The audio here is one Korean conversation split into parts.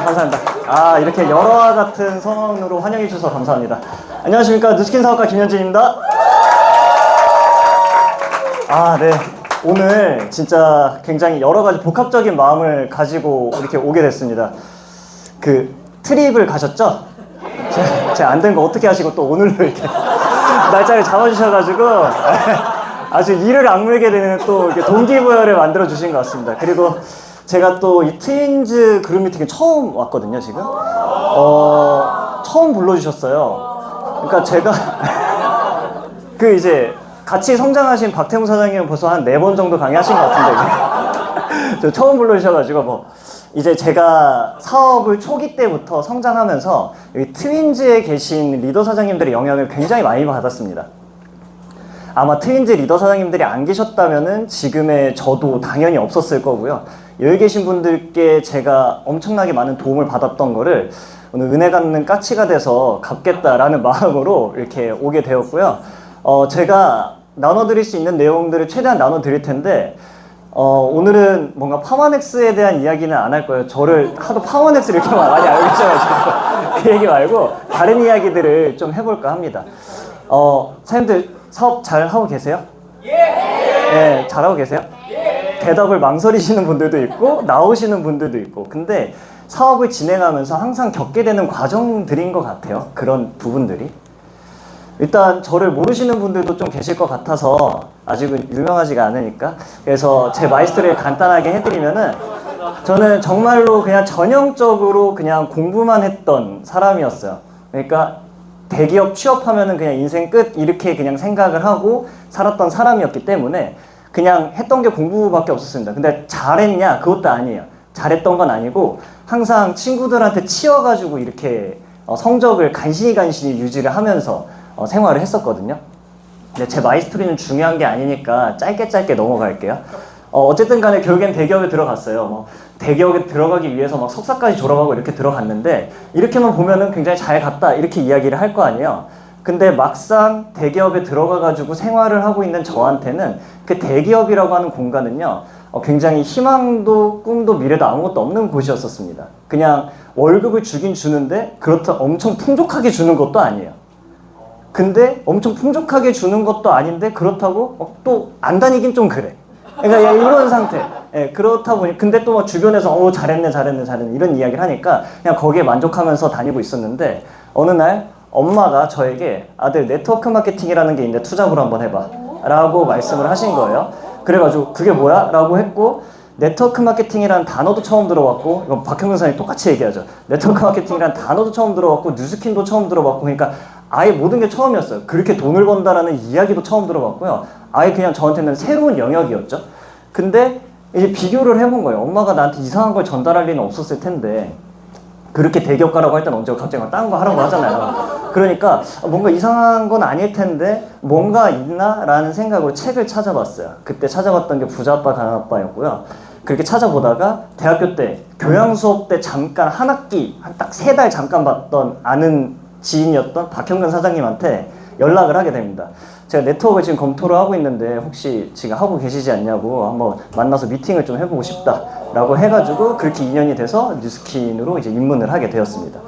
감사합니다. 아, 이렇게 여러와 같은 성원으로 환영해 주셔서 감사합니다. 안녕하십니까, 누스킨 사업가 김현진입니다. 아, 네. 오늘 진짜 굉장히 여러 가지 복합적인 마음을 가지고 이렇게 오게 됐습니다. 그 트립을 가셨죠? 제가 안 된 거 어떻게 하시고 또 오늘로 이렇게 날짜를 잡아주셔가지고 아주 이를 악물게 되는 또 이렇게 동기부여를 만들어 주신 것 같습니다. 그리고 제가 또 이 트윈즈 그룹 미팅에 처음 왔거든요, 지금. 처음 불러주셨어요. 그러니까 제가 그 이제 같이 성장하신 박태웅 사장님은 벌써 한 4번 정도 강의하신 것 같은데 저 처음 불러주셔가지고 뭐 이제 제가 사업을 초기 때부터 성장하면서 여기 트윈즈에 계신 리더 사장님들의 영향을 굉장히 많이 받았습니다. 아마 트윈즈 리더 사장님들이 안 계셨다면은 지금의 저도 당연히 없었을 거고요. 여기 계신 분들께 제가 엄청나게 많은 도움을 받았던 거를 오늘 은혜 갚는 까치가 돼서 갚겠다라는 마음으로 이렇게 오게 되었고요. 제가 나눠드릴 수 있는 내용들을 최대한 나눠드릴 텐데 오늘은 뭔가 파마넥스에 대한 이야기는 안 할 거예요. 저를 하도 파마넥스를 이렇게 많이 알고 계셔가지고 그 얘기 말고 다른 이야기들을 좀 해볼까 합니다. 사장님들 사업 잘 하고 계세요? 예! 네, 잘하고 계세요? 예! 대답을 망설이시는 분들도 있고 나오시는 분들도 있고, 근데 사업을 진행하면서 항상 겪게 되는 과정들인 것 같아요. 그런 부분들이. 일단 저를 모르시는 분들도 좀 계실 것 같아서 아직은 유명하지가 않으니까, 그래서 제 마이스토리를 간단하게 해드리면은 저는 정말로 그냥 전형적으로 그냥 공부만 했던 사람이었어요. 그러니까 대기업 취업하면은 그냥 인생 끝 이렇게 그냥 생각을 하고 살았던 사람이었기 때문에 그냥 했던 게 공부밖에 없었습니다. 근데 잘했냐? 그것도 아니에요. 잘했던 건 아니고 항상 친구들한테 치여가지고 이렇게 성적을 간신히 유지를 하면서 생활을 했었거든요. 근데 제 마이스토리는 중요한 게 아니니까 짧게 넘어갈게요. 어쨌든 간에 결국엔 대기업에 들어갔어요. 대기업에 들어가기 위해서 막 석사까지 졸업하고 이렇게 들어갔는데, 이렇게만 보면은 굉장히 잘 갔다 이렇게 이야기를 할 거 아니에요. 근데 막상 대기업에 들어가가지고 생활을 하고 있는 저한테는 그 대기업이라고 하는 공간은요, 굉장히 희망도 꿈도 미래도 아무것도 없는 곳이었었습니다. 그냥 월급을 주긴 주는데 그렇다 엄청 풍족하게 주는 것도 아니에요. 근데 엄청 풍족하게 주는 것도 아닌데 그렇다고 또 안 다니긴 좀 그래. 그러니까 이런 상태. 예, 그렇다 보니 근데 또 막 주변에서 잘했네 이런 이야기를 하니까 그냥 거기에 만족하면서 다니고 있었는데, 어느 날 엄마가 저에게 아들 네트워크 마케팅이라는 게 있는데 투잡으로 한번 해봐 라고 말씀을 하신 거예요. 그래가지고 그게 뭐야? 라고 했고, 네트워크 마케팅이라는 단어도 처음 들어봤고, 이건 박형근 선생님이 똑같이 얘기하죠. 네트워크 마케팅이라는 단어도 처음 들어봤고 뉴스킨도 처음 들어봤고, 그러니까 아예 모든 게 처음이었어요. 그렇게 돈을 번다라는 이야기도 처음 들어봤고요. 아예 그냥 저한테는 새로운 영역이었죠. 근데 이제 비교를 해본 거예요. 엄마가 나한테 이상한 걸 전달할 리는 없었을 텐데 그렇게 대기업 가라고 할 때는 언제 갑자기 막 딴 거 하라고 하잖아요. 그러니까 뭔가 이상한 건 아닐 텐데 뭔가 있나? 라는 생각으로 책을 찾아봤어요. 그때 찾아봤던 게 부자 아빠 가난 아빠였고요. 그렇게 찾아보다가 대학교 때 교양 수업 때 잠깐 한 학기 한 딱 3달 잠깐 봤던 아는 지인이었던 박형근 사장님한테 연락을 하게 됩니다. 제가 네트워크를 지금 검토를 하고 있는데 혹시 지금 하고 계시지 않냐고 한번 만나서 미팅을 좀 해보고 싶다라고 해가지고 그렇게 인연이 돼서 뉴스킨으로 이제 입문을 하게 되었습니다.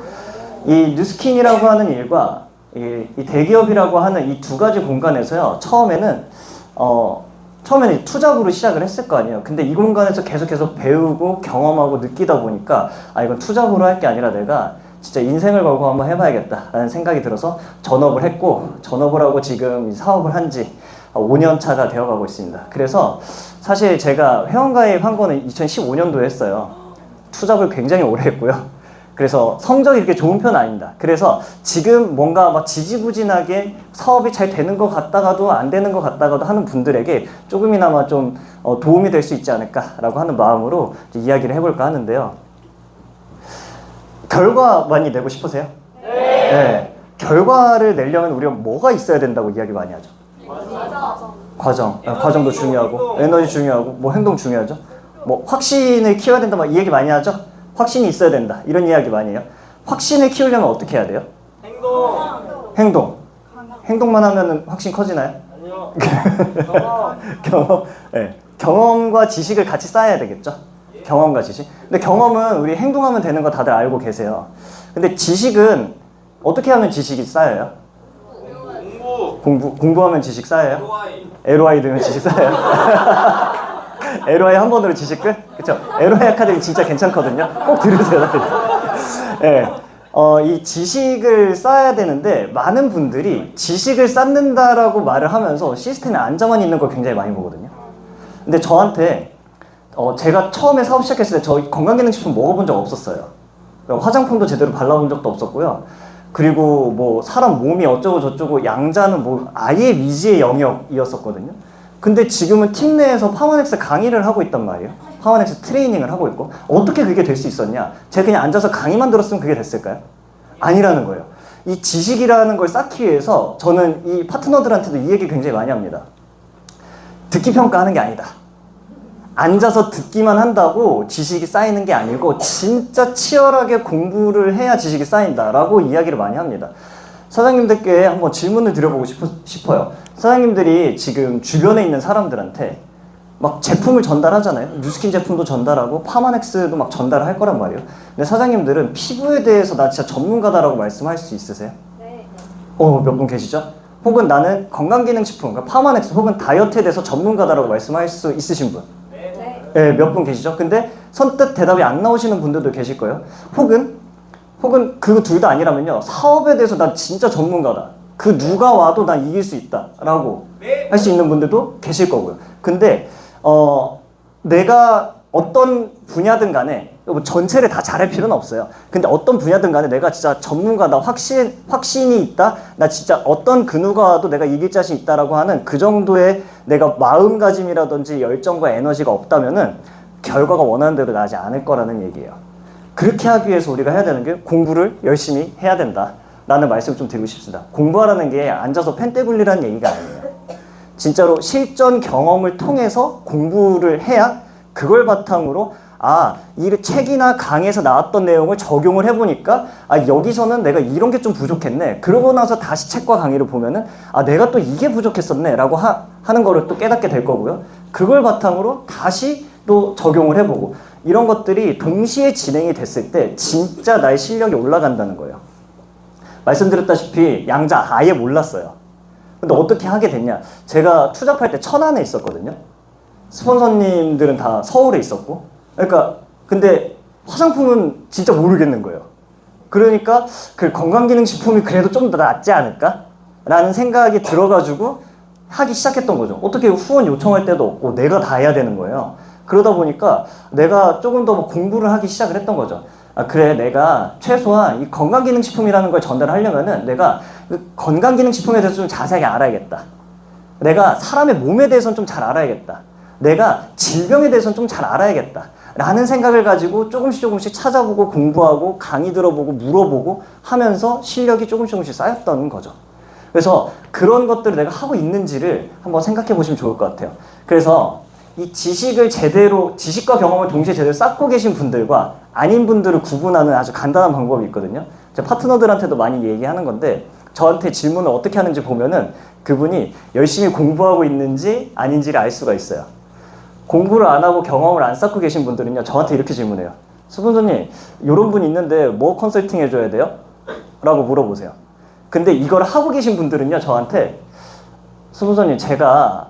이 뉴스킨이라고 하는 일과 이 대기업이라고 하는 이 두 가지 공간에서요, 처음에는 투잡으로 시작을 했을 거 아니에요. 근데 이 공간에서 계속 배우고 경험하고 느끼다 보니까 이건 투잡으로 할 게 아니라 내가 진짜 인생을 걸고 한번 해봐야겠다라는 생각이 들어서 전업을 했고, 전업을 하고 지금 사업을 한 지 5년 차가 되어가고 있습니다. 그래서 사실 제가 회원가입 한 거는 2015년도에 했어요. 투잡을 굉장히 오래 했고요. 그래서 성적이 그렇게 좋은 편은 아닙니다. 그래서 지금 뭔가 막 지지부진하게 사업이 잘 되는 것 같다가도 안 되는 것 같다가도 하는 분들에게 조금이나마 좀 도움이 될 수 있지 않을까라고 하는 마음으로 이야기를 해볼까 하는데요. 결과 많이 내고 싶으세요? 네. 결과를 내려면 우리가 뭐가 있어야 된다고 이야기 많이 하죠? 과정. 과정도 중요하고, 에너지 중요하고, 뭐 행동 중요하죠? 뭐 확신을 키워야 된다, 막 이 얘기 많이 하죠? 확신이 있어야 된다, 이런 이야기 많이 해요. 확신을 키우려면 어떻게 해야 돼요? 행동만 하면 확신 커지나요? 아니요. 경험. 네. 경험과 지식을 같이 쌓아야 되겠죠? 경험과 지식. 근데 경험은 우리 행동하면 되는 거 다들 알고 계세요. 근데 지식은 어떻게 하면 지식이 쌓여요? 공부하면 지식 쌓여요? LOI 들으면 지식 쌓여요? LOI 한 번으로 지식 끝? 그쵸? LOI 아카데미 진짜 괜찮거든요. 꼭 들으세요, 다들. 네. 이 지식을 쌓아야 되는데 많은 분들이 지식을 쌓는다라고 말을 하면서 시스템에 앉아만 있는 걸 굉장히 많이 보거든요. 근데 저한테 제가 처음에 사업 시작했을 때 저 건강기능식품 먹어본 적 없었어요. 화장품도 제대로 발라본 적도 없었고요. 그리고 뭐 사람 몸이 어쩌고 저쩌고 양자는 뭐 아예 미지의 영역이었었거든요. 근데 지금은 팀 내에서 파워넥스 강의를 하고 있단 말이에요. 파워넥스 트레이닝을 하고 있고. 어떻게 그게 될 수 있었냐? 제가 그냥 앉아서 강의만 들었으면 그게 됐을까요? 아니라는 거예요. 이 지식이라는 걸 쌓기 위해서 저는 이 파트너들한테도 이 얘기 굉장히 많이 합니다. 듣기 평가하는 게 아니다. 앉아서 듣기만 한다고 지식이 쌓이는 게 아니고 진짜 치열하게 공부를 해야 지식이 쌓인다라고 이야기를 많이 합니다. 사장님들께 한번 질문을 드려보고 싶어요. 사장님들이 지금 주변에 있는 사람들한테 막 제품을 전달하잖아요. 뉴스킨 제품도 전달하고 파마넥스도 막 전달할 거란 말이에요. 근데 사장님들은 피부에 대해서 나 진짜 전문가다라고 말씀할 수 있으세요? 네. 몇 분 계시죠? 혹은 나는 건강기능식품, 그러니까 파마넥스 혹은 다이어트에 대해서 전문가다라고 말씀할 수 있으신 분? 네, 몇 분 계시죠? 근데 선뜻 대답이 안 나오시는 분들도 계실 거예요. 혹은 그 둘 다 아니라면요. 사업에 대해서 나 진짜 전문가다. 그 누가 와도 나 이길 수 있다. 라고 할 수 있는 분들도 계실 거고요. 근데 내가 어떤 분야든 간에 뭐 전체를 다 잘할 필요는 없어요. 근데 어떤 분야든 간에 내가 진짜 전문가다, 확신이 있다, 나 진짜 어떤 그 누가 와도 내가 이길 자신 있다라고 하는 그 정도의 내가 마음가짐이라든지 열정과 에너지가 없다면은 결과가 원하는 대로 나지 않을 거라는 얘기예요. 그렇게 하기 위해서 우리가 해야 되는 게 공부를 열심히 해야 된다 라는 말씀을 좀 드리고 싶습니다. 공부하라는 게 앉아서 펜 떼굴리라는 얘기가 아니에요. 진짜로 실전 경험을 통해서 공부를 해야 그걸 바탕으로 이 책이나 강의에서 나왔던 내용을 적용을 해보니까 여기서는 내가 이런 게 좀 부족했네. 그러고 나서 다시 책과 강의를 보면은 내가 또 이게 부족했었네 라고 하는 거를 또 깨닫게 될 거고요. 그걸 바탕으로 다시 또 적용을 해보고 이런 것들이 동시에 진행이 됐을 때 진짜 나의 실력이 올라간다는 거예요. 말씀드렸다시피 양자 아예 몰랐어요. 근데 어떻게 하게 됐냐? 제가 투잡할 때 천안에 있었거든요. 스폰서님들은 다 서울에 있었고. 그러니까 근데 화장품은 진짜 모르겠는 거예요. 그러니까 그 건강기능식품이 그래도 좀 더 낫지 않을까? 라는 생각이 들어가지고 하기 시작했던 거죠. 어떻게 후원 요청할 때도 없고 내가 다 해야 되는 거예요. 그러다 보니까 내가 조금 더 공부를 하기 시작을 했던 거죠. 그래, 내가 최소한 이 건강기능식품이라는 걸 전달하려면은 내가 그 건강기능식품에 대해서 좀 자세하게 알아야겠다. 내가 사람의 몸에 대해서는 좀 잘 알아야겠다. 내가 질병에 대해서는 좀 잘 알아야겠다. 라는 생각을 가지고 조금씩 찾아보고 공부하고 강의 들어보고 물어보고 하면서 실력이 조금씩 쌓였던 거죠. 그래서 그런 것들을 내가 하고 있는지를 한번 생각해 보시면 좋을 것 같아요. 그래서 이 지식과 경험을 동시에 제대로 쌓고 계신 분들과 아닌 분들을 구분하는 아주 간단한 방법이 있거든요. 제 파트너들한테도 많이 얘기하는 건데 저한테 질문을 어떻게 하는지 보면은 그분이 열심히 공부하고 있는지 아닌지를 알 수가 있어요. 공부를 안 하고 경험을 안 쌓고 계신 분들은요, 저한테 이렇게 질문해요. 스폰서님, 이런 분 있는데 뭐 컨설팅 해줘야 돼요? 라고 물어보세요. 근데 이걸 하고 계신 분들은요, 저한테 스폰서님, 제가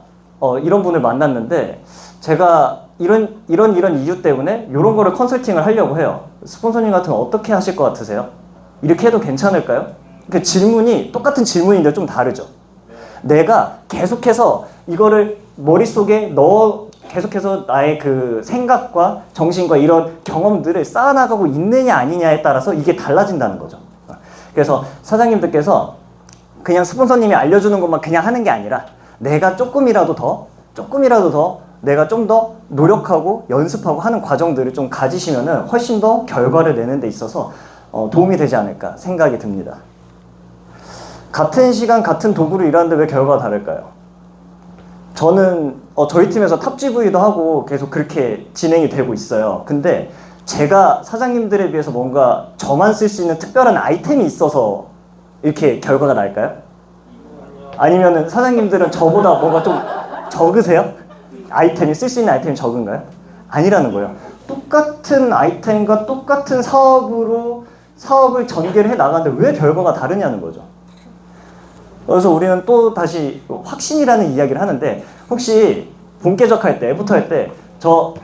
이런 분을 만났는데 제가 이런 이유 때문에 이런 거를 컨설팅을 하려고 해요. 스폰서님 같으면 어떻게 하실 것 같으세요? 이렇게 해도 괜찮을까요? 그 질문이 똑같은 질문인데 좀 다르죠. 내가 계속해서 이거를 머릿속에 계속해서 나의 그 생각과 정신과 이런 경험들을 쌓아나가고 있느냐 아니냐에 따라서 이게 달라진다는 거죠. 그래서 사장님들께서 그냥 스폰서님이 알려주는 것만 그냥 하는 게 아니라 내가 조금이라도 더 내가 좀 더 노력하고 연습하고 하는 과정들을 좀 가지시면은 훨씬 더 결과를 내는 데 있어서 도움이 되지 않을까 생각이 듭니다. 같은 시간 같은 도구로 일하는데 왜 결과가 다를까요? 저는 저희 팀에서 탑 GV도 하고 계속 그렇게 진행이 되고 있어요. 근데 제가 사장님들에 비해서 뭔가 저만 쓸 수 있는 특별한 아이템이 있어서 이렇게 결과가 날까요? 아니면은 사장님들은 저보다 뭔가 좀 적으세요? 쓸 수 있는 아이템이 적은가요? 아니라는 거예요. 똑같은 아이템과 똑같은 사업을 전개를 해 나가는데 왜 결과가 다르냐는 거죠. 그래서 우리는 또 다시 확신이라는 이야기를 하는데, 혹시 본계적할 때, 애부터 할 때 저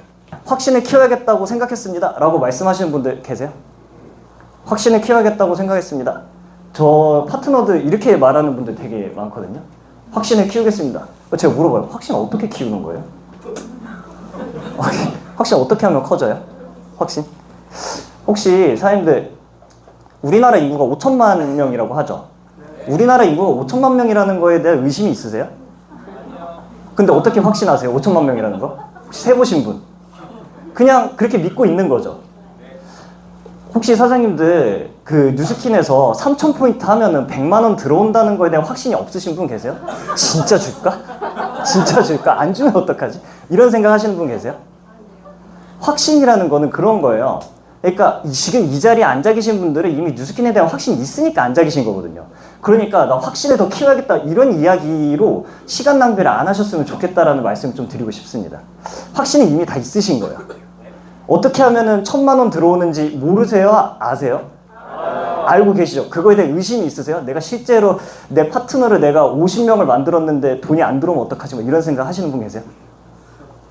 확신을 키워야겠다고 생각했습니다 라고 말씀하시는 분들 계세요? 확신을 키워야겠다고 생각했습니다. 저 파트너들 이렇게 말하는 분들 되게 많거든요. 확신을 키우겠습니다. 제가 물어봐요. 확신 어떻게 키우는 거예요? 확신 어떻게 하면 커져요? 확신? 혹시 사장님들, 우리나라 인구가 5천만 명이라고 하죠? 우리나라 인구가 5천만 명이라는 거에 대한 의심이 있으세요? 근데 어떻게 확신하세요? 5천만 명이라는 거? 혹시 세보신 분? 그냥 그렇게 믿고 있는 거죠. 혹시 사장님들 그 뉴스킨에서 3,000포인트 하면은 100만 원 들어온다는 거에 대한 확신이 없으신 분 계세요? 진짜 줄까? 진짜 줄까? 안 주면 어떡하지? 이런 생각 하시는 분 계세요? 확신이라는 거는 그런 거예요. 그러니까 지금 이 자리에 앉아 계신 분들은 이미 뉴스킨에 대한 확신이 있으니까 앉아 계신 거거든요. 그러니까 나 확신을 더 키워야겠다 이런 이야기로 시간 낭비를 안 하셨으면 좋겠다라는 말씀을 좀 드리고 싶습니다. 확신이 이미 다 있으신 거예요. 어떻게 하면은 1,000만 원 들어오는지 모르세요? 아세요? 알고 계시죠? 그거에 대한 의심이 있으세요? 내가 실제로 내 파트너를 내가 50명을 만들었는데 돈이 안 들어오면 어떡하지? 뭐 이런 생각 하시는 분 계세요?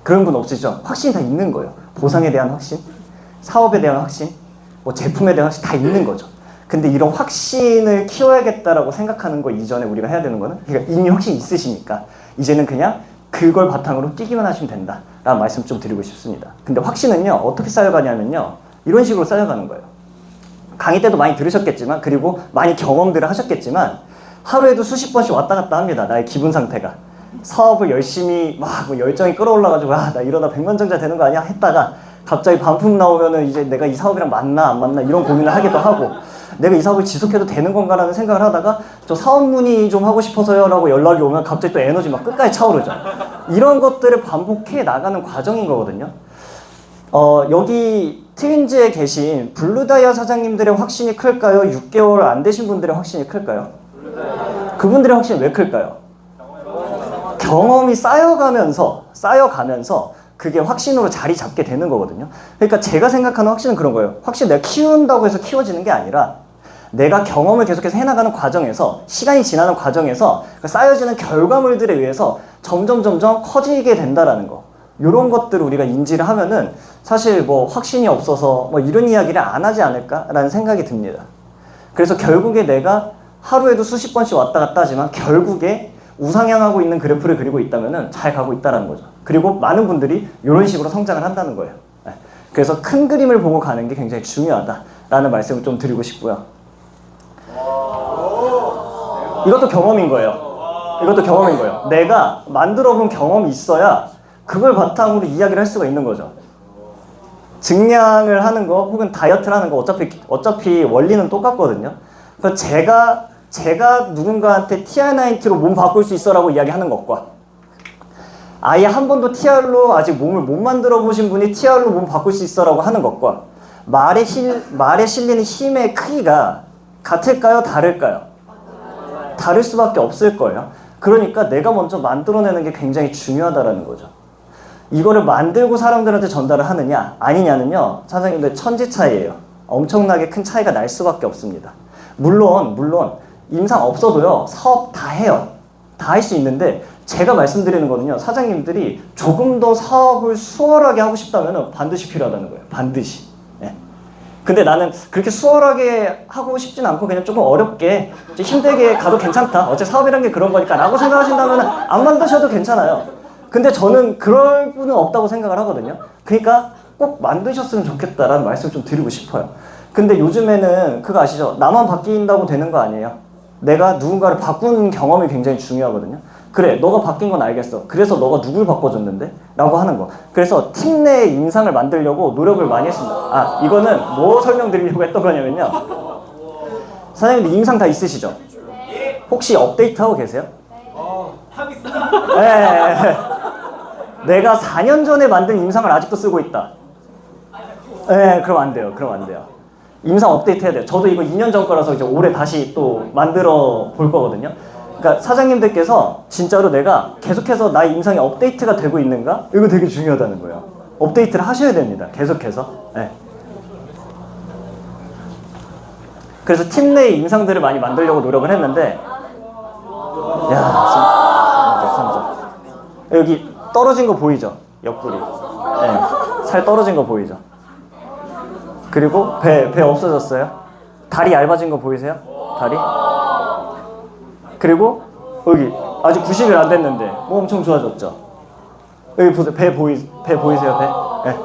그런 분 없으시죠? 확신이 다 있는 거예요. 보상에 대한 확신, 사업에 대한 확신, 뭐 제품에 대한 확신 다 있는 거죠. 근데 이런 확신을 키워야겠다라고 생각하는 거 이전에 우리가 해야 되는 거는, 그러니까 이미 확신이 있으시니까 이제는 그냥 그걸 바탕으로 뛰기만 하시면 된다 라는 말씀 좀 드리고 싶습니다. 근데 확신은요 어떻게 쌓여가냐면요 이런 식으로 쌓여가는 거예요. 강의 때도 많이 들으셨겠지만, 그리고 많이 경험들을 하셨겠지만, 하루에도 수십 번씩 왔다 갔다 합니다. 나의 기분 상태가. 사업을 열심히 막 뭐 열정이 끌어올라가지고 나 이러다 백만장자 되는 거 아니야? 했다가 갑자기 반품 나오면은 이제 내가 이 사업이랑 맞나 안 맞나 이런 고민을 하기도 하고, 내가 이 사업을 지속해도 되는 건가라는 생각을 하다가 저 사업 문의 좀 하고 싶어서요 라고 연락이 오면 갑자기 또 에너지 막 끝까지 차오르죠. 이런 것들을 반복해 나가는 과정인 거거든요. 여기 트윈즈에 계신 블루다이아 사장님들의 확신이 클까요? 6개월 안 되신 분들의 확신이 클까요? 그분들의 확신이 왜 클까요? 경험이 쌓여가면서 그게 확신으로 자리 잡게 되는 거거든요. 그러니까 제가 생각하는 확신은 그런 거예요. 확신 내가 키운다고 해서 키워지는 게 아니라 내가 경험을 계속해서 해나가는 과정에서, 시간이 지나는 과정에서 쌓여지는 결과물들에 의해서 점점 커지게 된다라는 거. 이런 것들을 우리가 인지를 하면은 사실 뭐 확신이 없어서 뭐 이런 이야기를 안 하지 않을까라는 생각이 듭니다. 그래서 결국에 내가 하루에도 수십 번씩 왔다 갔다 하지만 결국에 우상향하고 있는 그래프를 그리고 있다면은 잘 가고 있다는 거죠. 그리고 많은 분들이 이런 식으로 성장을 한다는 거예요. 그래서 큰 그림을 보고 가는 게 굉장히 중요하다라는 말씀을 좀 드리고 싶고요. 이것도 경험인 거예요. 내가 만들어 본 경험이 있어야 그걸 바탕으로 이야기를 할 수가 있는 거죠. 증량을 하는 거 혹은 다이어트를 하는 거 어차피 원리는 똑같거든요. 그래서 제가 누군가한테 TR90로 몸 바꿀 수 있어라고 이야기하는 것과, 아예 한 번도 TR로 아직 몸을 못 만들어 보신 분이 TR로 몸 바꿀 수 있어라고 하는 것과, 말에 실리는 힘의 크기가 같을까요? 다를까요? 다를 수밖에 없을 거예요. 그러니까 내가 먼저 만들어내는 게 굉장히 중요하다는 거죠. 이거를 만들고 사람들한테 전달을 하느냐 아니냐는요 사장님들 천지 차이예요. 엄청나게 큰 차이가 날 수밖에 없습니다. 물론 임상 없어도요 사업 다 해요. 다 할 수 있는데, 제가 말씀드리는 거는요 사장님들이 조금 더 사업을 수월하게 하고 싶다면 반드시 필요하다는 거예요. 반드시. 근데 나는 그렇게 수월하게 하고 싶진 않고 그냥 조금 어렵게 힘들게 가도 괜찮다, 어차피 사업이란 게 그런 거니까 라고 생각하신다면 안 만드셔도 괜찮아요. 근데 저는 그럴 분은 없다고 생각을 하거든요. 그러니까 꼭 만드셨으면 좋겠다라는 말씀을 좀 드리고 싶어요. 근데 요즘에는 그거 아시죠? 나만 바뀐다고 되는 거 아니에요. 내가 누군가를 바꾸는 경험이 굉장히 중요하거든요. 그래, 너가 바뀐 건 알겠어. 그래서 너가 누굴 바꿔줬는데? 라고 하는 거. 그래서 팀 내의 인상을 만들려고 노력을 많이 했습니다. 이거는 뭐 설명드리려고 했던 거냐면요. 사장님들 임상 다 있으시죠? 혹시 업데이트하고 계세요? 하고 있습니다. 네. 내가 4년 전에 만든 임상을 아직도 쓰고 있다. 그럼 안 돼요. 임상 업데이트 해야 돼요. 저도 이거 2년 전 거라서 이제 올해 다시 또 만들어 볼 거거든요. 그러니까 사장님들께서 진짜로 내가 계속해서 나의 임상이 업데이트가 되고 있는가? 이거 되게 중요하다는 거예요. 업데이트를 하셔야 됩니다. 계속해서. 네. 그래서 팀 내 인상들을 많이 만들려고 노력을 했는데, 야, 진짜. 여기 떨어진 거 보이죠? 옆구리. 네. 살 떨어진 거 보이죠? 그리고 배 없어졌어요. 다리 얇아진 거 보이세요? 다리? 그리고 여기 아직 90일 안 됐는데 뭐 엄청 좋아졌죠? 여기 보세요. 배 보이세요? 배? 네.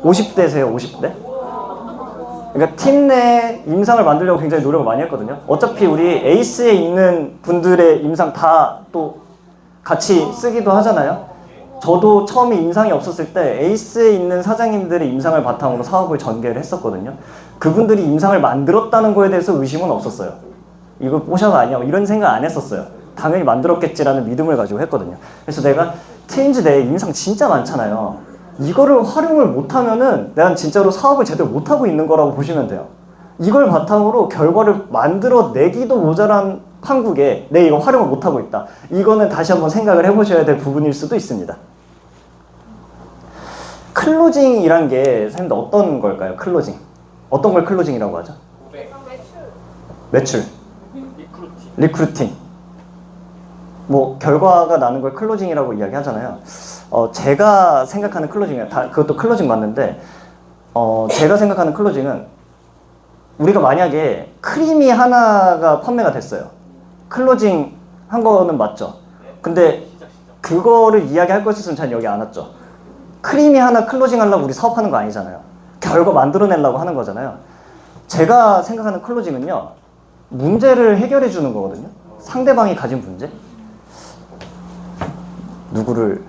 50대세요, 50대? 그러니까 팀 내 임상을 만들려고 굉장히 노력을 많이 했거든요. 어차피 우리 에이스에 있는 분들의 임상 다 또 같이 쓰기도 하잖아요. 저도 처음에 임상이 없었을 때 에이스에 있는 사장님들의 임상을 바탕으로 사업을 전개를 했었거든요. 그분들이 임상을 만들었다는 거에 대해서 의심은 없었어요. 이거 뽀샤가 아니야 이런 생각 안 했었어요. 당연히 만들었겠지라는 믿음을 가지고 했거든요. 그래서 내가 트윈즈 내에 임상 진짜 많잖아요. 이거를 활용을 못하면은 난 진짜로 사업을 제대로 못하고 있는 거라고 보시면 돼요. 이걸 바탕으로 결과를 만들어내기도 모자란 판국에 내 이거 활용을 못하고 있다. 이거는 다시 한번 생각을 해보셔야 될 부분일 수도 있습니다. 클로징이란 게 선생님들 어떤 걸까요? 클로징. 어떤 걸 클로징이라고 하죠? 매출. 리크루팅. 뭐 결과가 나는 걸 클로징이라고 이야기하잖아요. 제가 생각하는 클로징은 그것도 클로징 맞는데 제가 생각하는 클로징은 우리가 만약에 크림이 하나가 판매가 됐어요. 클로징 한 거는 맞죠. 근데 그거를 이야기할 거였으면 전 여기 안 왔죠. 크림이 하나 클로징 하려고 우리 사업하는 거 아니잖아요. 결과 만들어내려고 하는 거잖아요. 제가 생각하는 클로징은요, 문제를 해결해 주는 거거든요. 상대방이 가진 문제. 누구를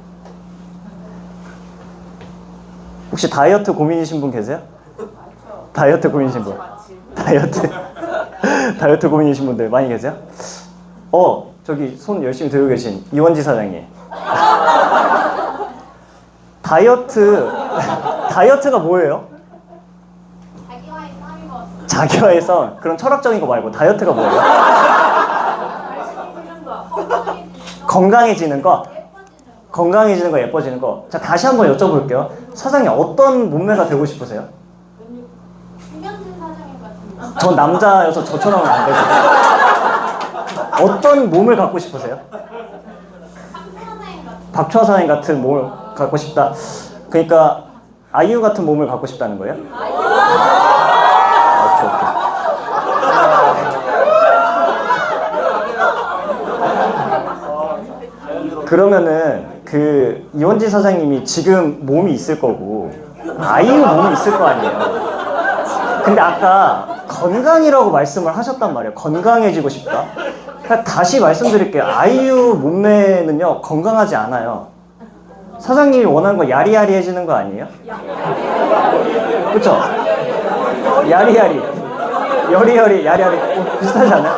혹시 다이어트 고민이신 분 계세요? 다이어트 고민이신 분. 다이어트 고민이신 분들 많이 계세요? 저기 손 열심히 들고 계신 이원지 사장님. 다이어트가 뭐예요? 자기와의 싸움인 것 같습니다. 자기와의 싸움. 그런 철학적인 거 말고 다이어트가 뭐예요? 건강해지는 거. 건강해지는 거, 예뻐지는 거. 자, 다시 한번 여쭤볼게요. 사장님, 어떤 몸매가 되고 싶으세요? 김현진 사장님 같습니다. 전 남자여서 저처럼은 안 되죠. 어떤 몸을 갖고 싶으세요? 박초아 사장님 같은 몸을 갖고 싶다. 그러니까 아이유 같은 몸을 갖고 싶다는 거예요? 오케이. 그러면은 그 이원지 사장님이 지금 몸이 있을 거고 아이유 몸이 있을 거 아니에요. 근데 아까 건강이라고 말씀을 하셨단 말이에요. 건강해지고 싶다. 그러니까 다시 말씀드릴게요. 아이유 몸매는요 건강하지 않아요. 사장님이 원하는 거 야리야리해지는 거 아니에요? 그쵸? 야리야리, 여리여리, 야리야리 비슷하지 않아요?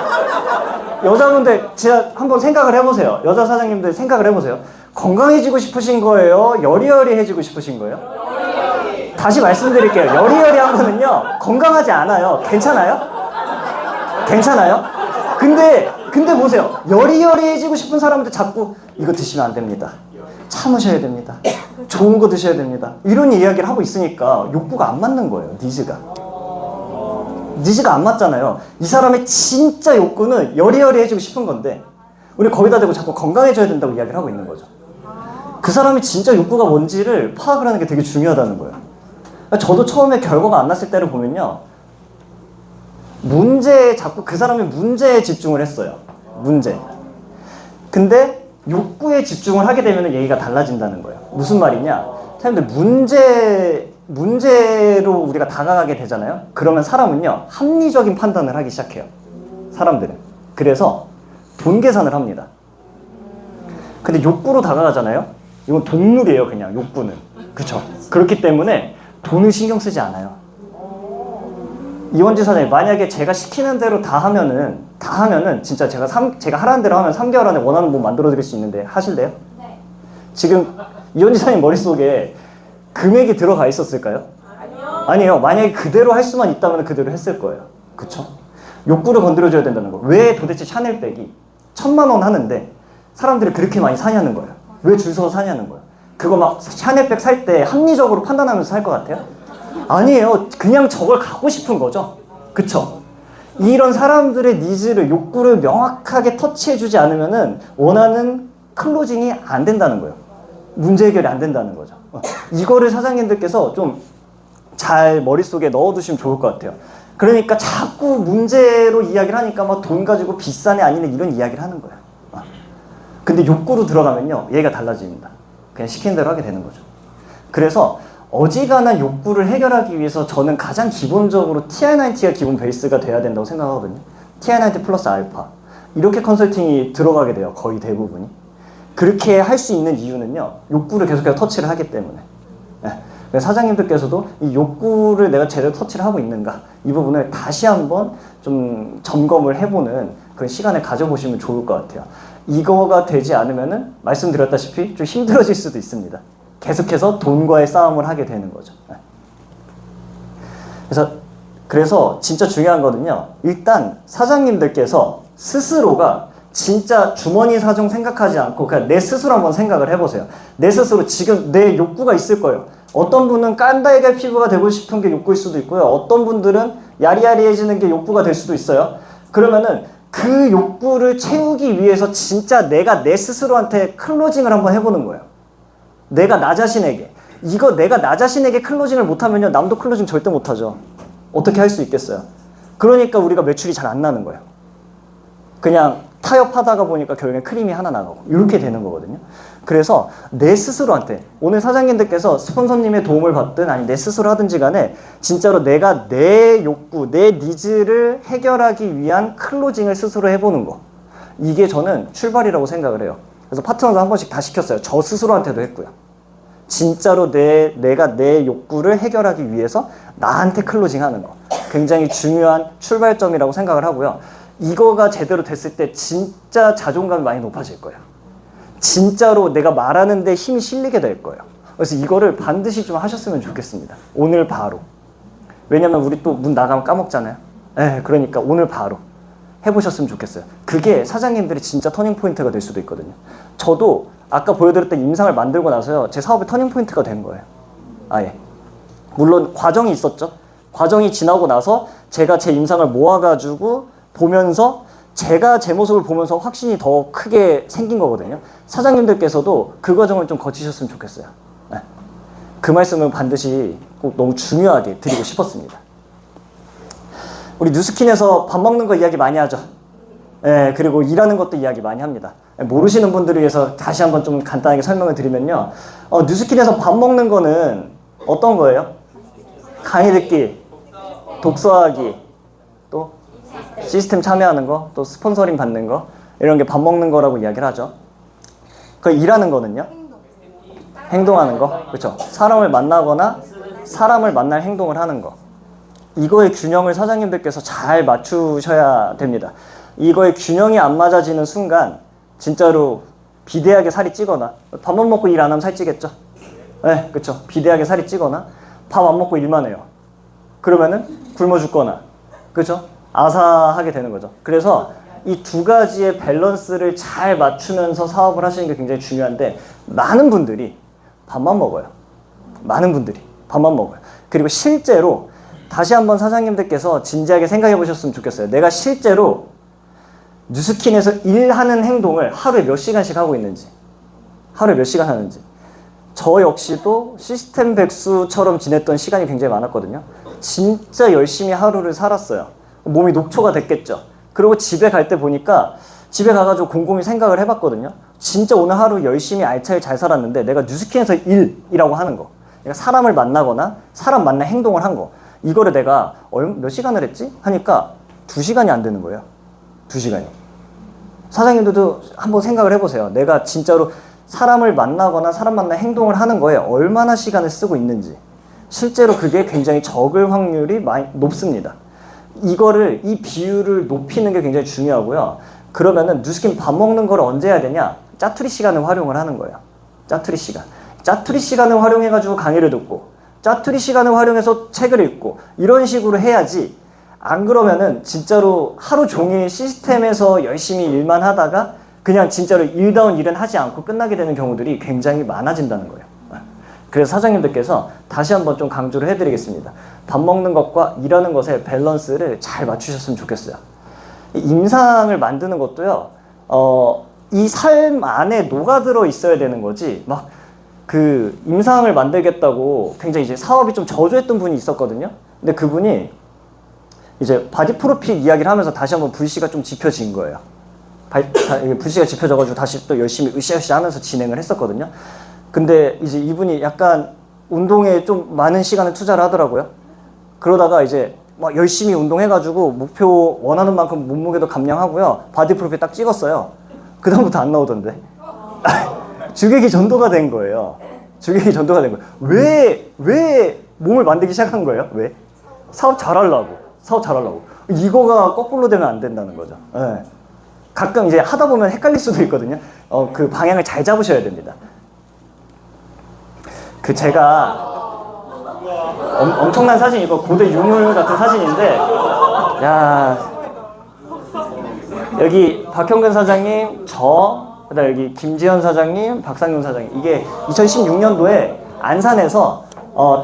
여자분들 진짜 한번 생각을 해보세요. 여자 사장님들 생각을 해보세요. 건강해지고 싶으신 거예요? 여리여리해지고 싶으신 거예요? 다시 말씀드릴게요. 여리여리한 거는요 건강하지 않아요. 괜찮아요? 괜찮아요? 근데 보세요. 여리여리해지고 싶은 사람들 자꾸 이거 드시면 안 됩니다. 참으셔야 됩니다. 좋은 거 드셔야 됩니다. 이런 이야기를 하고 있으니까 욕구가 안 맞는 거예요. 니즈가 안 맞잖아요. 이 사람의 진짜 욕구는 여리여리해지고 싶은 건데 우리 거기다 대고 자꾸 건강해져야 된다고 이야기를 하고 있는 거죠. 그 사람이 진짜 욕구가 뭔지를 파악을 하는 게 되게 중요하다는 거예요. 그러니까 저도 처음에 결과가 안 났을 때를 보면요, 자꾸 그 사람의 문제에 집중을 했어요. 문제. 근데 욕구에 집중을 하게 되면 얘기가 달라진다는 거예요. 무슨 말이냐? 사람들 문제로 우리가 다가가게 되잖아요. 그러면 사람은요 합리적인 판단을 하기 시작해요. 사람들은. 그래서 돈 계산을 합니다. 근데 욕구로 다가가잖아요. 이건 동물이에요. 그냥 욕구는. 그쵸? 그렇기 때문에 돈을 신경 쓰지 않아요. 이원지 사장님, 만약에 제가 시키는 대로 다 하면은 진짜 제가 하라는 대로 하면 3개월 안에 원하는 몸 만들어 드릴 수 있는데 하실래요? 네. 지금 이원지 사장님 머릿속에 금액이 들어가 있었을까요? 아니요. 만약에 그대로 할 수만 있다면 그대로 했을 거예요. 그쵸? 욕구를 건드려줘야 된다는 거. 왜 도대체 샤넬백이 1,000만 원 하는데 사람들이 그렇게 많이 사냐는 거예요. 왜 줄 서서 사냐는 거예요. 그거 막 샤넬백 살 때 합리적으로 판단하면서 살 것 같아요? 아니에요. 그냥 저걸 갖고 싶은 거죠. 그쵸? 이런 사람들의 니즈를, 욕구를 명확하게 터치해주지 않으면은 원하는 클로징이 안 된다는 거예요. 문제 해결이 안 된다는 거죠. 이거를 사장님들께서 좀 잘 머릿속에 넣어두시면 좋을 것 같아요. 그러니까 자꾸 문제로 이야기를 하니까 막 돈 가지고 비싸네 아니네 이런 이야기를 하는 거예요. 근데 욕구로 들어가면요, 얘가 달라집니다. 그냥 시키는 대로 하게 되는 거죠. 그래서 어지간한 욕구를 해결하기 위해서 저는 가장 기본적으로 TI-90가 기본 베이스가 돼야 된다고 생각하거든요. TI-90 플러스 알파. 이렇게 컨설팅이 들어가게 돼요. 거의 대부분이. 그렇게 할 수 있는 이유는요, 욕구를 계속해서 터치를 하기 때문에. 그래서 사장님들께서도 이 욕구를 내가 제대로 터치를 하고 있는가, 이 부분을 다시 한번 좀 점검을 해보는 그런 시간을 가져보시면 좋을 것 같아요. 이거가 되지 않으면은 말씀드렸다시피 좀 힘들어질 수도 있습니다. 계속해서 돈과의 싸움을 하게 되는 거죠. 그래서 진짜 중요한 거는요, 일단 사장님들께서 스스로가 진짜 주머니 사정 생각하지 않고 그냥 내 스스로 한번 생각을 해보세요. 내 스스로 지금 내 욕구가 있을 거예요. 어떤 분은 깐달걀 피부가 되고 싶은 게 욕구일 수도 있고요. 어떤 분들은 야리야리해지는 게 욕구가 될 수도 있어요. 그러면은 그 욕구를 채우기 위해서 진짜 내가 내 스스로한테 클로징을 한번 해보는 거예요. 내가 나 자신에게. 이거 내가 나 자신에게 클로징을 못하면요, 남도 클로징 절대 못하죠. 어떻게 할 수 있겠어요? 그러니까 우리가 매출이 잘 안 나는 거예요. 그냥 타협하다가 보니까 결국엔 크림이 하나 나가고 이렇게 되는 거거든요. 그래서 내 스스로한테, 오늘 사장님들께서 스폰서님의 도움을 받든 아니 내 스스로 하든지 간에 진짜로 내가 내 욕구, 내 니즈를 해결하기 위한 클로징을 스스로 해보는 거, 이게 저는 출발이라고 생각을 해요. 그래서 파트너도 한 번씩 다 시켰어요. 저 스스로한테도 했고요. 진짜로 내가 내 욕구를 해결하기 위해서 나한테 클로징 하는 거, 굉장히 중요한 출발점이라고 생각을 하고요. 이거가 제대로 됐을 때 진짜 자존감이 많이 높아질 거예요. 진짜로 내가 말하는 데 힘이 실리게 될 거예요. 그래서 이거를 반드시 좀 하셨으면 좋겠습니다. 오늘 바로. 왜냐면 우리 또 문 나가면 까먹잖아요. 그러니까 오늘 바로 해보셨으면 좋겠어요. 그게 사장님들이 진짜 터닝포인트가 될 수도 있거든요. 저도 아까 보여드렸던 임상을 만들고 나서요, 제 사업의 터닝포인트가 된 거예요. 아예. 물론 과정이 있었죠. 과정이 지나고 나서 제가 제 임상을 모아가지고 보면서 제가 제 모습을 보면서 확신이 더 크게 생긴 거거든요. 사장님들께서도 그 과정을 좀 거치셨으면 좋겠어요. 그 말씀은 반드시 꼭 너무 중요하게 드리고 싶었습니다. 우리 뉴스킨에서 밥 먹는 거 이야기 많이 하죠. 그리고 일하는 것도 이야기 많이 합니다. 모르시는 분들을 위해서 다시 한번 좀 간단하게 설명을 드리면요, 뉴스킨에서 밥 먹는 거는 어떤 거예요? 강의 듣기, 독서하기, 또 시스템 참여하는 거, 또 스폰서링 받는 거, 이런 게 밥 먹는 거라고 이야기를 하죠. 그 일하는 거는요? 행동하는 거. 그렇죠. 사람을 만나거나 사람을 만날 행동을 하는 거. 이거의 균형을 사장님들께서 잘 맞추셔야 됩니다. 이거의 균형이 안 맞아지는 순간 진짜로 비대하게 살이 찌거나, 밥만 먹고 일 안 하면 살 찌겠죠? 네, 그렇죠. 비대하게 살이 찌거나 밥 안 먹고 일만 해요. 그러면은 굶어 죽거나, 그렇죠? 아사하게 되는 거죠. 그래서 이 두 가지의 밸런스를 잘 맞추면서 사업을 하시는 게 굉장히 중요한데, 많은 분들이 밥만 먹어요. 많은 분들이 밥만 먹어요. 그리고 실제로 다시 한번 사장님들께서 진지하게 생각해 보셨으면 좋겠어요. 내가 실제로 뉴스킨에서 일하는 행동을 하루에 몇 시간씩 하고 있는지, 하루에 몇 시간 하는지. 저 역시도 시스템 백수처럼 지냈던 시간이 굉장히 많았거든요. 진짜 열심히 하루를 살았어요. 몸이 녹초가 됐겠죠. 그리고 집에 갈 때 보니까, 집에 가가지고 곰곰이 생각을 해봤거든요. 진짜 오늘 하루 열심히 알차게 잘 살았는데 내가 뉴스킨에서 일이라고 하는 거, 내가 사람을 만나거나 사람 만나 행동을 한 거, 이거를 내가 몇 시간을 했지? 하니까 2시간이 안 되는 거예요. 2시간이. 사장님들도 한번 생각을 해보세요. 내가 진짜로 사람을 만나거나 사람 만나 행동을 하는 거에 얼마나 시간을 쓰고 있는지. 실제로 그게 굉장히 적을 확률이 많이 높습니다. 이 비율을 높이는 게 굉장히 중요하고요. 그러면은 뉴스킨 밥 먹는 걸 언제 해야 되냐? 짜투리 시간을 활용을 하는 거예요. 짜투리 시간. 짜투리 시간을 활용해가지고 강의를 듣고, 짜투리 시간을 활용해서 책을 읽고, 이런 식으로 해야지. 안 그러면은 진짜로 하루 종일 시스템에서 열심히 일만 하다가 그냥 진짜로 일다운 일은 하지 않고 끝나게 되는 경우들이 굉장히 많아진다는 거예요. 그래서 사장님들께서 다시 한번 좀 강조를 해드리겠습니다. 밥 먹는 것과 일하는 것의 밸런스를 잘 맞추셨으면 좋겠어요. 임상을 만드는 것도요, 이 삶 안에 녹아들어 있어야 되는 거지, 막 그 임상을 만들겠다고 굉장히 이제 사업이 좀 저조했던 분이 있었거든요. 근데 그분이 이제 바디 프로필 이야기를 하면서 다시 한번 불씨가 좀 지펴진 거예요. 불씨가 지펴져가지고 다시 또 열심히 으쌰으쌰 하면서 진행을 했었거든요. 근데 이제 이분이 약간 운동에 좀 많은 시간을 투자를 하더라고요. 그러다가 이제 막 열심히 운동해가지고 목표 원하는 만큼 몸무게도 감량하고요. 바디 프로필 딱 찍었어요. 그 다음부터 안 나오던데. 주객이 전도가 된 거예요. 주객이 전도가 된 거예요. 왜 몸을 만들기 시작한 거예요? 왜? 사업 잘하려고. 사업 잘하려고. 이거가 거꾸로 되면 안 된다는 거죠. 네. 가끔 이제 하다 보면 헷갈릴 수도 있거든요. 그 방향을 잘 잡으셔야 됩니다. 그 제가 엄청난 사진, 이거 고대 유물 같은 사진인데, 야, 여기 박형근 사장님, 그다음 여기 김지현 사장님, 박상용 사장님, 이게 2016년도에 안산에서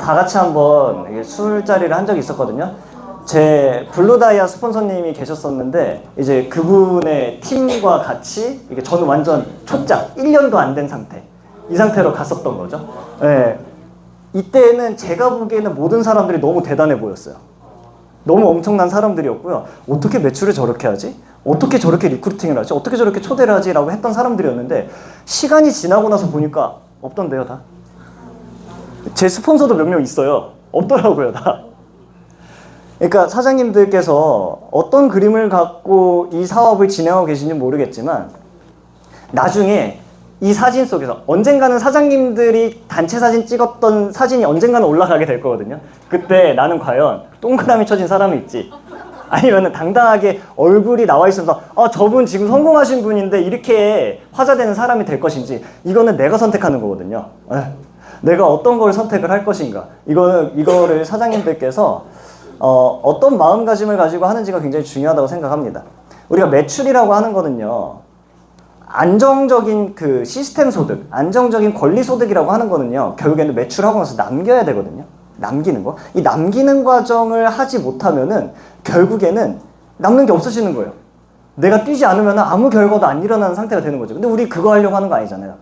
다 같이 한번 술자리를 한 적이 있었거든요. 제 블루다이아 스폰서님이 계셨었는데, 이제 그분의 팀과 같이, 이게 저는 완전 초짜, 1년도 안 된 상태, 이 상태로 갔었던 거죠. 네. 이때는 제가 보기에는 모든 사람들이 너무 대단해 보였어요. 너무 엄청난 사람들이었고요. 어떻게 매출을 저렇게 하지? 어떻게 저렇게 리크루팅을 하지? 어떻게 저렇게 초대를 하지? 라고 했던 사람들이었는데, 시간이 지나고 나서 보니까 없던데요, 다. 제 스폰서도 몇 명 있어요. 없더라고요, 다. 그러니까 사장님들께서 어떤 그림을 갖고 이 사업을 진행하고 계신지 모르겠지만, 나중에 이 사진 속에서 언젠가는 사장님들이 단체 사진 찍었던 사진이 언젠가는 올라가게 될 거거든요. 그때 나는 과연 동그라미 쳐진 사람이 있지, 아니면 당당하게 얼굴이 나와 있어서 저분 지금 성공하신 분인데 이렇게 화제되는 사람이 될 것인지, 이거는 내가 선택하는 거거든요. 내가 어떤 걸 선택을 할 것인가, 이거를 사장님들께서 어떤 마음가짐을 가지고 하는지가 굉장히 중요하다고 생각합니다. 우리가 매출이라고 하는 거는요, 안정적인 그 시스템 소득, 안정적인 권리 소득이라고 하는 거는요, 결국에는 매출하고 나서 남겨야 되거든요. 남기는 거. 이 남기는 과정을 하지 못하면은 결국에는 남는 게 없어지는 거예요. 내가 뛰지 않으면 아무 결과도 안 일어나는 상태가 되는 거죠. 근데 우리 그거 하려고 하는 거 아니잖아요.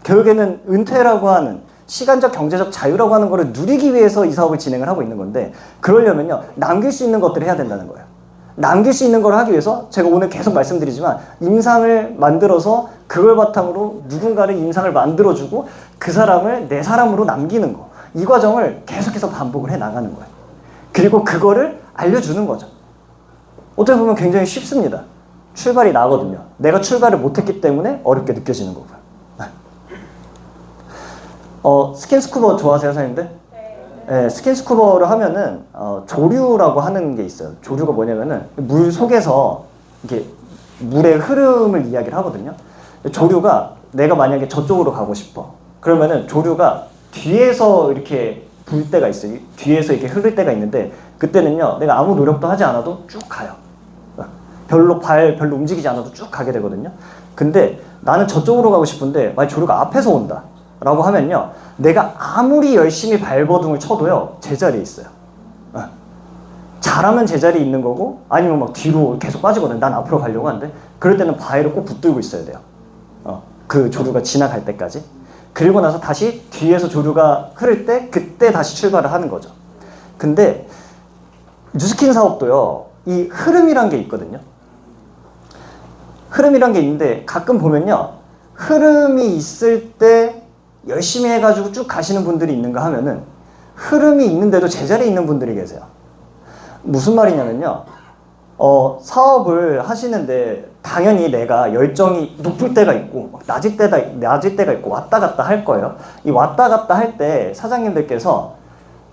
결국에는 은퇴라고 하는 시간적 경제적 자유라고 하는 거를 누리기 위해서 이 사업을 진행을 하고 있는 건데, 그러려면요, 남길 수 있는 것들을 해야 된다는 거예요. 남길 수 있는 걸 하기 위해서 제가 오늘 계속 말씀드리지만, 임상을 만들어서 그걸 바탕으로 누군가를 임상을 만들어주고 그 사람을 내 사람으로 남기는 거, 이 과정을 계속해서 반복을 해 나가는 거예요. 그리고 그거를 알려주는 거죠. 어떻게 보면 굉장히 쉽습니다. 출발이 나거든요. 내가 출발을 못했기 때문에 어렵게 느껴지는 거고요. 스킨스쿠버 좋아하세요, 선생님들? 네, 스킨스쿠버를 하면은 조류라고 하는 게 있어요. 조류가 뭐냐면은 물 속에서 이렇게 물의 흐름을 이야기를 하거든요. 조류가 내가 만약에 저쪽으로 가고 싶어. 그러면은 조류가 뒤에서 이렇게 불 때가 있어요. 뒤에서 이렇게 흐를 때가 있는데, 그때는요, 내가 아무 노력도 하지 않아도 쭉 가요. 별로 움직이지 않아도 쭉 가게 되거든요. 근데 나는 저쪽으로 가고 싶은데 만약 조류가 앞에서 온다 라고 하면요, 내가 아무리 열심히 발버둥을 쳐도요, 제자리에 있어요. 잘하면 제자리에 있는 거고, 아니면 막 뒤로 계속 빠지거든. 난 앞으로 가려고 하는데, 그럴 때는 바위를 꼭 붙들고 있어야 돼요. 그 조류가 지나갈 때까지. 그리고 나서 다시 뒤에서 조류가 흐를 때, 그때 다시 출발을 하는 거죠. 근데 뉴스킨 사업도요, 이 흐름이란 게 있거든요. 흐름이란 게 있는데, 가끔 보면요, 흐름이 있을 때 열심히 해가지고 쭉 가시는 분들이 있는가 하면은, 흐름이 있는데도 제자리에 있는 분들이 계세요. 무슨 말이냐면요, 사업을 하시는데 당연히 내가 열정이 높을 때가 있고 낮을 때가 있고 왔다 갔다 할 거예요. 이 왔다 갔다 할 때 사장님들께서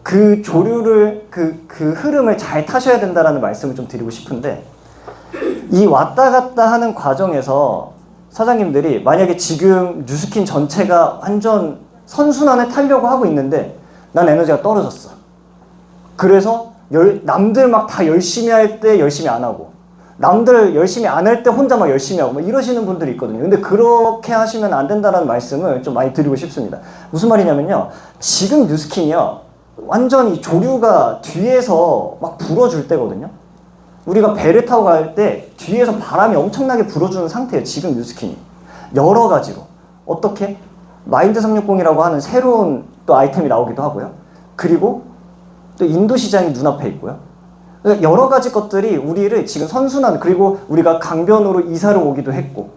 그 조류를, 그 흐름을 잘 타셔야 된다라는 말씀을 좀 드리고 싶은데, 이 왔다 갔다 하는 과정에서 사장님들이 만약에 지금 뉴스킨 전체가 완전 선순환을 타려고 하고 있는데 난 에너지가 떨어졌어. 그래서 남들 막 다 열심히 할 때 열심히 안 하고, 남들 열심히 안 할 때 혼자 막 열심히 하고 막 이러시는 분들이 있거든요. 근데 그렇게 하시면 안 된다는 말씀을 좀 많이 드리고 싶습니다. 무슨 말이냐면요. 지금 뉴스킨이요. 완전히 조류가 뒤에서 막 불어줄 때거든요. 우리가 배를 타고 갈 때 뒤에서 바람이 엄청나게 불어주는 상태예요. 지금 뉴스킨이. 여러 가지로. 어떻게? 마인드 360이라고 하는 새로운 또 아이템이 나오기도 하고요. 그리고 또 인도 시장이 눈앞에 있고요. 그러니까 여러 가지 것들이 우리를 지금 선순환, 그리고 우리가 강변으로 이사를 오기도 했고,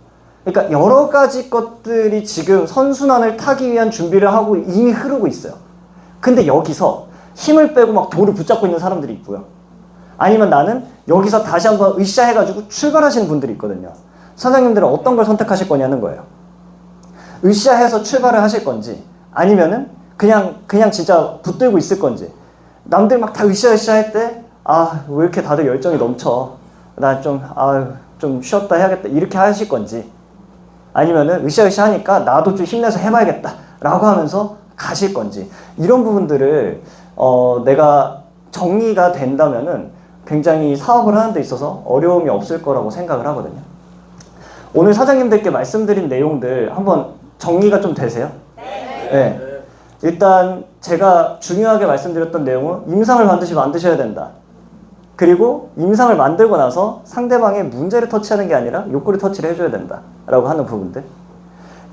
그러니까 여러 가지 것들이 지금 선순환을 타기 위한 준비를 하고 이미 흐르고 있어요. 근데 여기서 힘을 빼고 막 돌을 붙잡고 있는 사람들이 있고요. 아니면 나는 여기서 다시 한번 으쌰해가지고 출발하시는 분들이 있거든요. 사장님들은 어떤 걸 선택하실 거냐는 거예요. 으쌰해서 출발을 하실 건지, 아니면은 그냥 진짜 붙들고 있을 건지. 남들 막 다 으쌰으쌰 할 때, 왜 이렇게 다들 열정이 넘쳐. 나 좀 쉬었다 해야겠다. 이렇게 하실 건지. 아니면은 으쌰으쌰 하니까 나도 좀 힘내서 해봐야겠다. 라고 하면서 가실 건지. 이런 부분들을, 내가 정리가 된다면은 굉장히 사업을 하는 데 있어서 어려움이 없을 거라고 생각을 하거든요. 오늘 사장님들께 말씀드린 내용들 한번 정리가 좀 되세요? 네. 일단 제가 중요하게 말씀드렸던 내용은 임상을 반드시 만드셔야 된다. 그리고 임상을 만들고 나서 상대방의 문제를 터치하는 게 아니라 욕구를 터치를 해줘야 된다 라고 하는 부분들.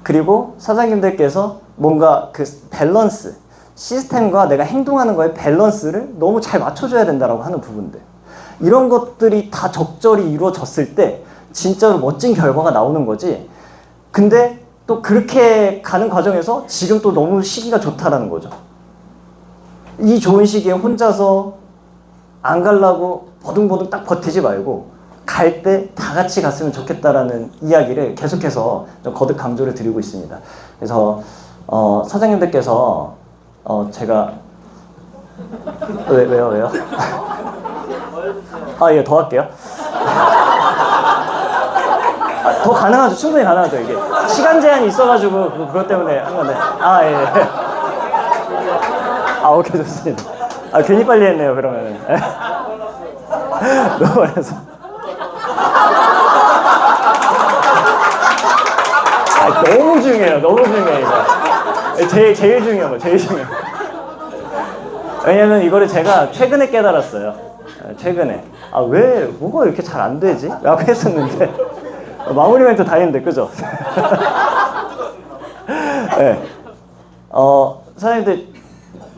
그리고 사장님들께서 뭔가 그 밸런스, 시스템과 내가 행동하는 거의 밸런스를 너무 잘 맞춰줘야 된다라고 하는 부분들. 이런 것들이 다 적절히 이루어졌을 때 진짜로 멋진 결과가 나오는 거지. 근데 또 그렇게 가는 과정에서 지금 또 너무 시기가 좋다라는 거죠. 이 좋은 시기에 혼자서 안 가려고 버둥버둥 딱 버티지 말고 갈 때 다 같이 갔으면 좋겠다라는 이야기를 계속해서 좀 거듭 강조를 드리고 있습니다. 그래서 사장님들께서 제가 왜요? 예, 더 할게요. 더 가능하죠. 충분히 가능하죠. 이게 시간 제한이 있어가지고 그것 때문에 한 건데. 예. 오케이, 좋습니다. 괜히 빨리 했네요. 그러면은. 너무 많아서. 너무 중요해요. 너무 중요해 이거. 제일 중요한 거. 제일 중요한 거. 왜냐면 이거를 제가 최근에 깨달았어요. 최근에. 왜 뭐가 이렇게 잘 안 되지? 라고 했었는데 마무리 멘트 다 했는데, 그죠? 네. 사장님들,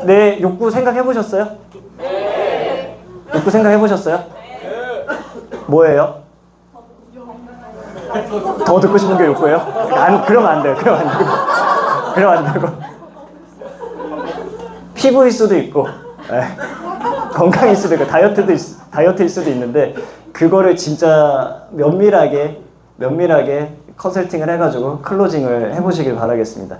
내 욕구 생각해보셨어요? 네. 욕구 생각해보셨어요? 네. 뭐예요? 더 듣고 싶은 게 욕구예요? 그러면 안 돼요. 그러면 안 되고. 피부일 수도 있고, 네. 건강일 수도 있고, 다이어트일 수도 있는데, 그거를 진짜 면밀하게 컨설팅을 해가지고 클로징을 해보시길 바라겠습니다.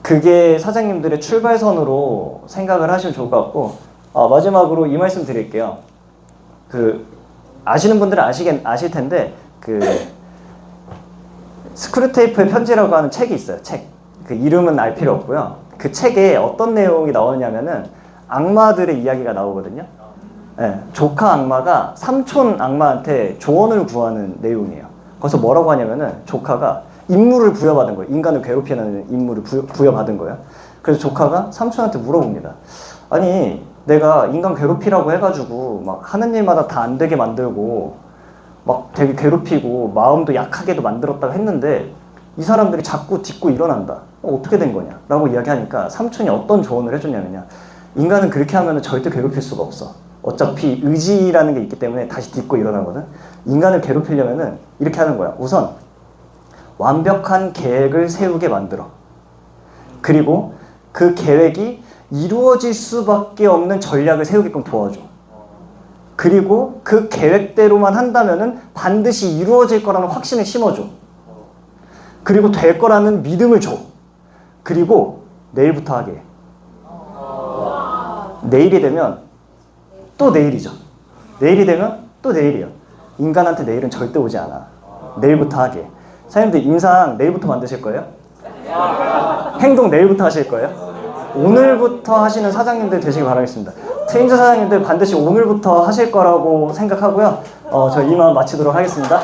그게 사장님들의 출발선으로 생각을 하시면 좋을 것 같고, 마지막으로 이 말씀 드릴게요. 아시는 분들은 아실 텐데, 스크류테이프의 편지라고 하는 책이 있어요. 책. 그 이름은 알 필요 없고요. 그 책에 어떤 내용이 나오냐면은 악마들의 이야기가 나오거든요. 네, 조카 악마가 삼촌 악마한테 조언을 구하는 내용이에요. 거기서 뭐라고 하냐면은 조카가 임무를 부여받은 거예요. 인간을 괴롭히는 임무를 부여받은 거예요. 그래서 조카가 삼촌한테 물어봅니다. 아니, 내가 인간 괴롭히라고 해가지고 막 하는 일마다 다 안 되게 만들고 막 되게 괴롭히고 마음도 약하게도 만들었다고 했는데 이 사람들이 자꾸 딛고 일어난다. 어떻게 된 거냐? 라고 이야기하니까 삼촌이 어떤 조언을 해줬냐면요. 인간은 그렇게 하면 절대 괴롭힐 수가 없어. 어차피 의지라는 게 있기 때문에 다시 딛고 일어나거든. 인간을 괴롭히려면은 이렇게 하는 거야. 우선 완벽한 계획을 세우게 만들어. 그리고 그 계획이 이루어질 수밖에 없는 전략을 세우게끔 도와줘. 그리고 그 계획대로만 한다면은 반드시 이루어질 거라는 확신을 심어줘. 그리고 될 거라는 믿음을 줘. 그리고 내일부터 하게 해. 내일이 되면 또 내일이죠. 내일이 되면 또 내일이에요. 인간한테 내일은 절대 오지 않아. 내일부터 하게. 사장님들 임상 내일부터 만드실 거예요? 행동 내일부터 하실 거예요? 오늘부터 하시는 사장님들 되시길 바라겠습니다. 트레이너 사장님들 반드시 오늘부터 하실 거라고 생각하고요. 저 이만 마치도록 하겠습니다.